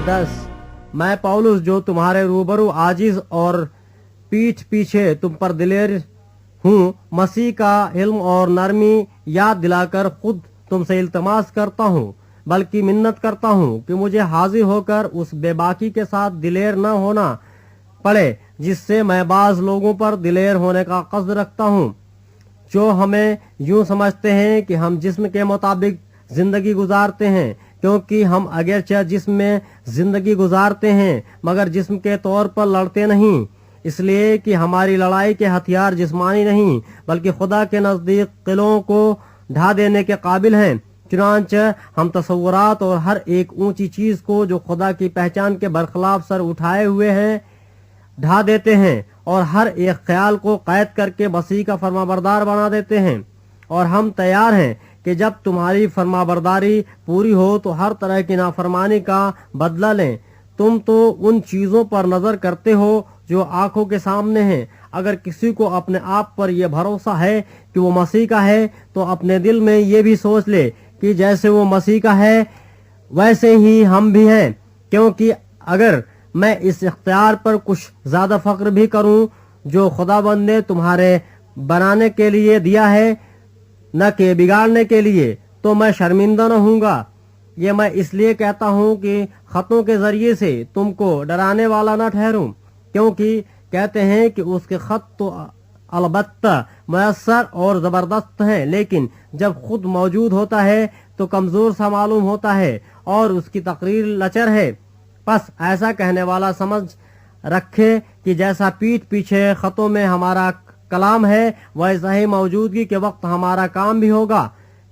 10 मैं पौलुस जो तुम्हारे रूबरू आजिज और पीठ पीछे तुम पर दिलेर हूँ, मसीह का इल्म और नरमी याद दिलाकर खुद तुमसे इल्तमास करता हूँ, बल्कि मिन्नत करता हूँ कि मुझे हाजिर होकर उस बेबाकी के साथ दिलेर न होना पड़े जिससे मैं बाज लोगों पर दिलेर होने का कस्द रखता हूँ, जो हमें यूं समझते हैं कि हम जिस्म के मुताबिक जिंदगी गुजारते हैं, क्योंकि हम अगरचे जिस्म में जिंदगी गुजारते हैं मगर जिस्म के तौर पर लड़ते नहीं, इसलिए कि हमारी लड़ाई के हथियार जिस्मानी नहीं बल्कि खुदा के नजदीक किलों को ढा देने के काबिल हैं। चुनांचे हम तसव्वुरात और हर एक ऊंची चीज को जो खुदा की पहचान के बरखिलाफ सर उठाए हुए हैं ढा देते हैं और हर एक ख्याल को कैद करके मसीह का फरमाबरदार बना देते हैं। और हम तैयार हैं कि जब तुम्हारी फरमाबरदारी पूरी हो तो हर तरह की नाफरमानी का बदला लें। तुम तो उन चीजों पर नजर करते हो जो आंखों के सामने हैं। अगर किसी को अपने आप पर यह भरोसा है कि वो मसीह का है तो अपने दिल में ये भी सोच ले कि जैसे वो मसीह का है वैसे ही हम भी हैं, क्योंकि अगर मैं इस इख्तियार पर कुछ ज्यादा फख्र भी करूं जो खुदाबंद ने तुम्हारे बनाने के लिए दिया है न कि बिगाड़ने के लिए, तो मैं शर्मिंदा न होऊंगा। ये मैं इसलिए कहता हूँ कि खतों के जरिए से तुमको डराने वाला न ठहरूं, क्योंकि कहते हैं कि उसके खत तो अलबत्ता मुयस्सर और जबरदस्त हैं, लेकिन जब खुद मौजूद होता है तो कमजोर सा मालूम होता है और उसकी तकरीर लचर है। बस ऐसा कहने वाला समझ रखे कि जैसा पीठ पीछे खतों में हमारा कलाम है वैसा ही मौजूदगी के वक्त हमारा काम भी होगा,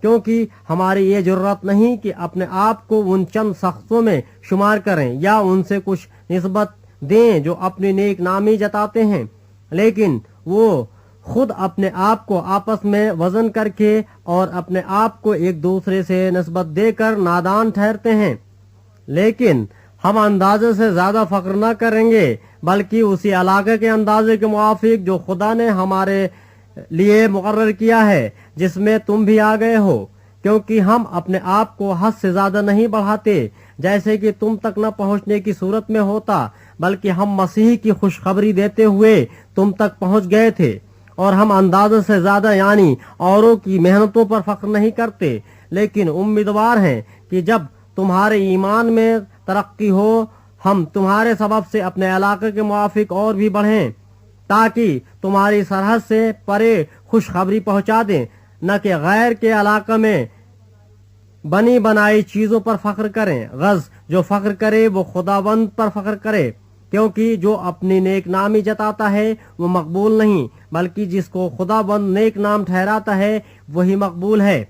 क्योंकि हमारी ये जरूरत नहीं कि अपने आप को उन चंद शख्सों में शुमार करें या उनसे कुछ निस्बत दें जो अपनी नेक नामी जताते हैं, लेकिन वो खुद अपने आप को आपस में वजन करके और अपने आप को एक दूसरे से निस्बत देकर नादान ठहरते हैं। लेकिन हम अंदाजे से ज्यादा फख्र न करेंगे बल्कि उसी इलाके के अंदाजे के मुआफिक जो खुदा ने हमारे लिए मुकर्रर किया है, जिसमें तुम भी आ गए हो, क्योंकि हम अपने आप को हद से ज्यादा नहीं बढ़ाते जैसे कि तुम तक न पहुंचने की सूरत में होता, बल्कि हम मसीह की खुशखबरी देते हुए तुम तक पहुंच गए थे। और हम अंदाजे से ज्यादा यानी औरों की मेहनतों पर फख्र नहीं करते, लेकिन उम्मीदवार हैं कि जब तुम्हारे ईमान में तरक्की हो हम तुम्हारे सबब से अपने इलाके के मुआफिक और भी बढ़ें, ताकि तुम्हारी सरहद से परे खुशखबरी पहुंचा दें, न कि गैर के इलाके में बनी बनाई चीजों पर फख्र करें। गज जो फख्र करे वो खुदावंद पर फख्र करे, क्योंकि जो अपनी नेक नामी जताता है वो मकबूल नहीं बल्कि जिसको खुदाबंद नेक नाम ठहराता है वही मकबूल है।